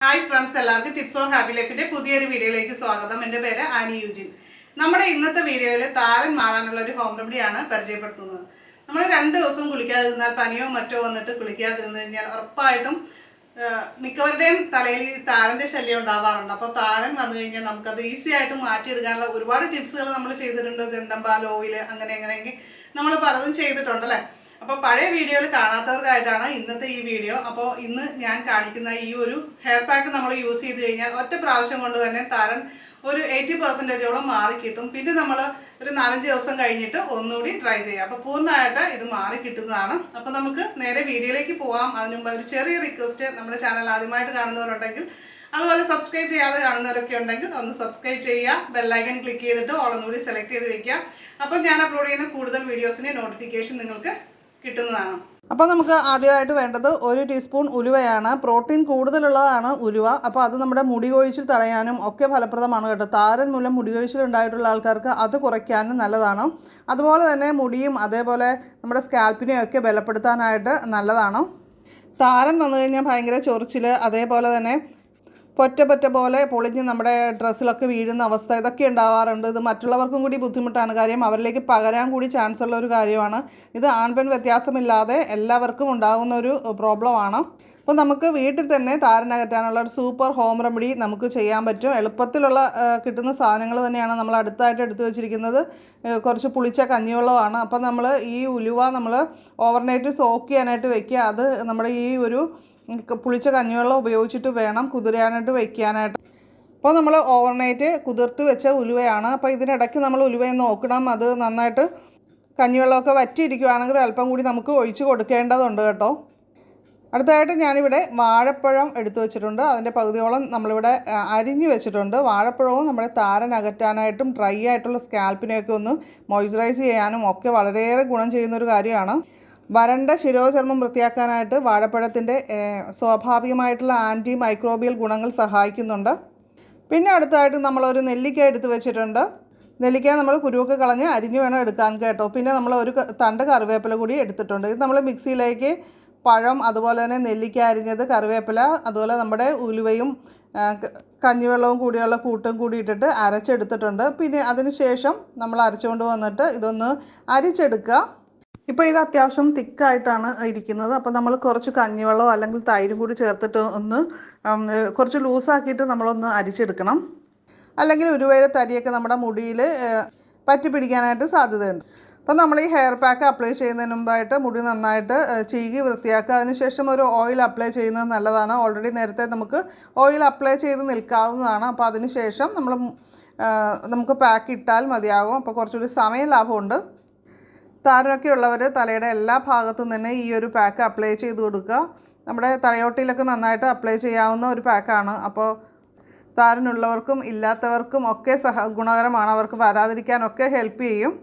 Hi friends, എല്ലാവർക്കും tips or happy ലൈഫിന്റെ പുതിയൊരു വീഡിയോയിലേക്ക് സ്വാഗതം. എൻ്റെ പേര് ആനി യൂജിൻ. നമ്മുടെ ഇന്നത്തെ വീഡിയോയിൽ താരൻ മാറാനുള്ള ഒരു ഹോം റെമഡിയാണ് പരിചയപ്പെടുത്തുന്നത്. നമ്മൾ 2 ദിവസം കുളിക്കാതിരുന്നാൽ, പനിയോ മറ്റോ വന്നിട്ട് കുളിക്കാതിരുന്നു കഴിഞ്ഞാൽ ഉറപ്പായിട്ടും മിക്കവരുടെയും തലയിൽ താരൻ്റെ ശല്യം ഉണ്ടാവാറുണ്ട്. അപ്പോൾ താരൻ വന്നു കഴിഞ്ഞാൽ നമുക്കത് ഈസി ആയിട്ട് മാറ്റിയെടുക്കാനുള്ള ഒരുപാട് ടിപ്സുകൾ നമ്മൾ ചെയ്തിട്ടുണ്ട്. ദന്തംപാൽ, ഓയിൽ, അങ്ങനെയെങ്കിൽ നമ്മൾ പലതും ചെയ്തിട്ടുണ്ടല്ലേ. അപ്പോൾ പഴയ വീഡിയോയിൽ കാണാത്തവർക്കായിട്ടാണ് ഇന്നത്തെ ഈ വീഡിയോ. അപ്പോൾ ഇന്ന് ഞാൻ കാണിക്കുന്ന ഈ ഒരു ഹെയർ പാക്ക് നമ്മൾ യൂസ് ചെയ്ത് കഴിഞ്ഞാൽ ഒറ്റ പ്രാവശ്യം കൊണ്ട് തന്നെ താരൻ ഒരു 80% മാറിക്കിട്ടും. പിന്നെ നമ്മൾ ഒരു 4-5 ദിവസം കഴിഞ്ഞിട്ട് ഒന്നുകൂടി ട്രൈ ചെയ്യാം. അപ്പോൾ പൂർണ്ണമായിട്ട് ഇത് മാറിക്കിട്ടുന്നതാണ്. അപ്പോൾ നമുക്ക് നേരെ വീഡിയോയിലേക്ക് പോകാം. അതിന് മുമ്പ് ഒരു ചെറിയ റിക്വസ്റ്റ്, നമ്മുടെ ചാനൽ ആദ്യമായിട്ട് കാണുന്നവരുണ്ടെങ്കിൽ, അതുപോലെ സബ്സ്ക്രൈബ് ചെയ്യാതെ കാണുന്നവരൊക്കെ ഉണ്ടെങ്കിൽ ഒന്ന് സബ്സ്ക്രൈബ് ചെയ്യുക, ബെല്ലൈക്കൺ ക്ലിക്ക് ചെയ്തിട്ട് ഓളൊന്നുകൂടി സെലക്ട് ചെയ്ത് വെക്കുക. അപ്പോൾ ഞാൻ അപ്ലോഡ് ചെയ്യുന്ന കൂടുതൽ വീഡിയോസിൻ്റെ നോട്ടിഫിക്കേഷൻ നിങ്ങൾക്ക് കിട്ടുന്നതാണ്. അപ്പോൾ നമുക്ക് ആദ്യമായിട്ട് വേണ്ടത് 1 ടീസ്പൂൺ ഉലുവയാണ്. പ്രോട്ടീൻ കൂടുതലുള്ളതാണ് ഉലുവ. അപ്പോൾ അത് നമ്മുടെ മുടി കൊഴിച്ചിൽ തടയാനും ഒക്കെ ഫലപ്രദമാണ് കേട്ടോ. താരൻ മൂലം മുടി കൊഴിച്ചിൽ ഉണ്ടായിട്ടുള്ള ആൾക്കാർക്ക് അത് കുറയ്ക്കാനും നല്ലതാണ്. അതുപോലെ തന്നെ മുടിയും അതേപോലെ നമ്മുടെ സ്കാൽപ്പിനെയും ഒക്കെ ബലപ്പെടുത്താനായിട്ട് നല്ലതാണ്. താരൻ വന്നു കഴിഞ്ഞാൽ ഭയങ്കര ചൊറിച്ചിൽ, അതേപോലെ തന്നെ പൊറ്റ പോലെ പൊളിഞ്ഞ് നമ്മുടെ ഡ്രസ്സിലൊക്കെ വീഴുന്ന അവസ്ഥ, ഇതൊക്കെ ഉണ്ടാവാറുണ്ട്. ഇത് മറ്റുള്ളവർക്കും കൂടി ബുദ്ധിമുട്ടാണ്. കാര്യം അവരിലേക്ക് പകരാൻ കൂടി ചാൻസ് ഉള്ള ഒരു കാര്യമാണ്. ഇത് ആൺപെൺ വ്യത്യാസമില്ലാതെ എല്ലാവർക്കും ഉണ്ടാകുന്ന ഒരു പ്രോബ്ലമാണ്. അപ്പോൾ നമുക്ക് വീട്ടിൽ തന്നെ താരനകറ്റാനുള്ള ഒരു സൂപ്പർ ഹോം റെമഡി നമുക്ക് ചെയ്യാൻ പറ്റും. എളുപ്പത്തിലുള്ള കിട്ടുന്ന സാധനങ്ങൾ തന്നെയാണ് നമ്മൾ അടുത്തായിട്ട് എടുത്തു വെച്ചിരിക്കുന്നത്. കുറച്ച് പുളിച്ച കഞ്ഞിവെള്ളമാണ്. അപ്പോൾ നമ്മൾ ഈ ഉലുവ നമ്മൾ ഓവർനൈറ്റ് സോക്ക് ചെയ്യാനായിട്ട് വെക്കുക. അത് നമ്മുടെ ഈ ഒരു പുളിച്ച കഞ്ഞിവെള്ളം ഉപയോഗിച്ചിട്ട് വേണം കുതിരാനായിട്ട് വയ്ക്കാനായിട്ട്. അപ്പോൾ നമ്മൾ ഓവർനൈറ്റ് കുതിർത്ത് വെച്ച ഉലുവയാണ്. അപ്പോൾ ഇതിനിടയ്ക്ക് നമ്മൾ ഉലുവയെ നോക്കണം. അത് നന്നായിട്ട് കഞ്ഞിവെള്ളമൊക്കെ വറ്റിയിരിക്കുകയാണെങ്കിൽ അല്പം കൂടി നമുക്ക് ഒഴിച്ച് കൊടുക്കേണ്ടതുണ്ട് കേട്ടോ. അടുത്തതായിട്ട് ഞാനിവിടെ വാഴപ്പഴം എടുത്തു വെച്ചിട്ടുണ്ട്. അതിൻ്റെ പകുതിയോളം നമ്മളിവിടെ അരിഞ്ഞ് വെച്ചിട്ടുണ്ട്. വാഴപ്പഴവും നമ്മുടെ താരൻ അകറ്റാനായിട്ടും ഡ്രൈ ആയിട്ടുള്ള സ്കാൽപ്പിനെയൊക്കെ ഒന്ന് മോയ്സ്ചറൈസ് ചെയ്യാനും ഒക്കെ വളരെയേറെ ഗുണം ചെയ്യുന്നൊരു കാര്യമാണ്. വരണ്ട ശിരോചർമ്മം വൃത്തിയാക്കാനായിട്ട് വാഴപ്പഴത്തിൻ്റെ സ്വാഭാവികമായിട്ടുള്ള ആൻറ്റി മൈക്രോബിയൽ ഗുണങ്ങൾ സഹായിക്കുന്നുണ്ട്. പിന്നെ അടുത്തായിട്ട് നമ്മളൊരു നെല്ലിക്ക എടുത്ത് വെച്ചിട്ടുണ്ട്. നെല്ലിക്ക നമ്മൾ കുരുവൊക്കെ കളഞ്ഞ് അരിഞ്ഞ് വേണം എടുക്കാൻ കേട്ടോ. പിന്നെ നമ്മൾ ഒരു തണ്ട് കറിവേപ്പില കൂടി എടുത്തിട്ടുണ്ട്. ഇത് നമ്മൾ മിക്സിയിലേക്ക് പഴം, അതുപോലെ തന്നെ നെല്ലിക്ക അരിഞ്ഞത്, കറിവേപ്പില, അതുപോലെ നമ്മുടെ ഉലുവയും കഞ്ഞിവെള്ളവും കൂടിയുള്ള കൂട്ടും കൂടി ഇട്ടിട്ട് അരച്ചെടുത്തിട്ടുണ്ട്. പിന്നെ അതിന് ശേഷം നമ്മൾ അരച്ചുകൊണ്ട് വന്നിട്ട് ഇതൊന്ന് അരിച്ചെടുക്കുക. ഇപ്പോൾ ഇത് അത്യാവശ്യം തിക്കായിട്ടാണ് ഇരിക്കുന്നത്. അപ്പോൾ നമ്മൾ കുറച്ച് കഞ്ഞിവെള്ളമോ അല്ലെങ്കിൽ തൈരും കൂടി ചേർത്തിട്ട് ഒന്ന് കുറച്ച് ലൂസാക്കിയിട്ട് നമ്മളൊന്ന് അരിച്ചെടുക്കണം. അല്ലെങ്കിൽ ഉലുവയുടെ തരിയൊക്കെ നമ്മുടെ മുടിയിൽ പറ്റി പിടിക്കാനായിട്ട് സാധ്യതയുണ്ട്. അപ്പോൾ നമ്മൾ ഈ ഹെയർ പാക്ക് അപ്ലൈ ചെയ്യുന്നതിന് മുമ്പായിട്ട് മുടി നന്നായിട്ട് ചീകി വൃത്തിയാക്കുക. അതിനുശേഷം ഒരു ഓയിൽ അപ്ലൈ ചെയ്യുന്നത് നല്ലതാണ്. ഓൾറെഡി നേരത്തെ നമുക്ക് ഓയിൽ അപ്ലൈ ചെയ്ത് നിൽക്കാവുന്നതാണ്. അപ്പോൾ അതിന് ശേഷം നമുക്ക് പാക്ക് ഇട്ടാൽ മതിയാകും. അപ്പോൾ കുറച്ചുകൂടി സമയം ലാഭമുണ്ട്. താരനൊക്കെ ഉള്ളവർ തലയുടെ എല്ലാ ഭാഗത്തും തന്നെ ഈ ഒരു പാക്ക് അപ്ലൈ ചെയ്ത് കൊടുക്കുക. നമ്മുടെ തലയോട്ടിയിലൊക്കെ നന്നായിട്ട് അപ്ലൈ ചെയ്യാവുന്ന ഒരു പാക്കാണ്. അപ്പോൾ താരനുള്ളവർക്കും ഇല്ലാത്തവർക്കും ഒക്കെ ഗുണകരമാണ്. അവർക്ക് വരാതിരിക്കാനൊക്കെ ഹെൽപ്പ് ചെയ്യും.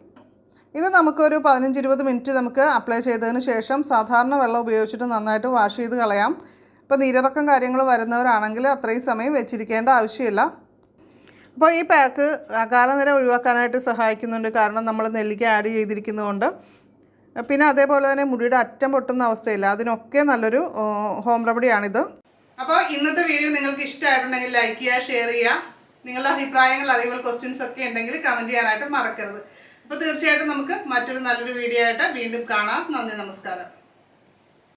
ഇത് നമുക്കൊരു 15-20 മിനിറ്റ് നമുക്ക് അപ്ലൈ ചെയ്തതിന് ശേഷം സാധാരണ വെള്ളം ഉപയോഗിച്ചിട്ട് നന്നായിട്ട് വാഷ് ചെയ്ത് കളയാം. ഇപ്പോൾ നീരിറക്കം കാര്യങ്ങൾ വരുന്നവരാണെങ്കിൽ അത്രയും സമയം വെച്ചിരിക്കേണ്ട ആവശ്യമില്ല. അപ്പോൾ ഈ പാക്ക് കാലനിര ഒഴിവാക്കാനായിട്ട് സഹായിക്കുന്നുണ്ട്. കാരണം നമ്മൾ നെല്ലിക്ക ആഡ് ചെയ്തിരിക്കുന്നതുകൊണ്ട്. പിന്നെ അതേപോലെ തന്നെ മുടിയുടെ അറ്റം പൊട്ടുന്ന അവസ്ഥയില്ല. അതിനൊക്കെ നല്ലൊരു ഹോം റെമഡിയാണിത്. അപ്പോൾ ഇന്നത്തെ വീഡിയോ നിങ്ങൾക്ക് ഇഷ്ടമായിട്ടുണ്ടെങ്കിൽ ലൈക്ക് ചെയ്യുക, ഷെയർ ചെയ്യുക. നിങ്ങളുടെ അഭിപ്രായങ്ങൾ, അറിവുകൾ, ക്വസ്റ്റ്യൻസ് ഒക്കെ ഉണ്ടെങ്കിൽ കമൻറ്റ് ചെയ്യാനായിട്ട് മറക്കരുത്. അപ്പോൾ തീർച്ചയായിട്ടും നമുക്ക് മറ്റൊരു നല്ലൊരു വീഡിയോ ആയിട്ട് വീണ്ടും കാണാം. നന്ദി, നമസ്കാരം.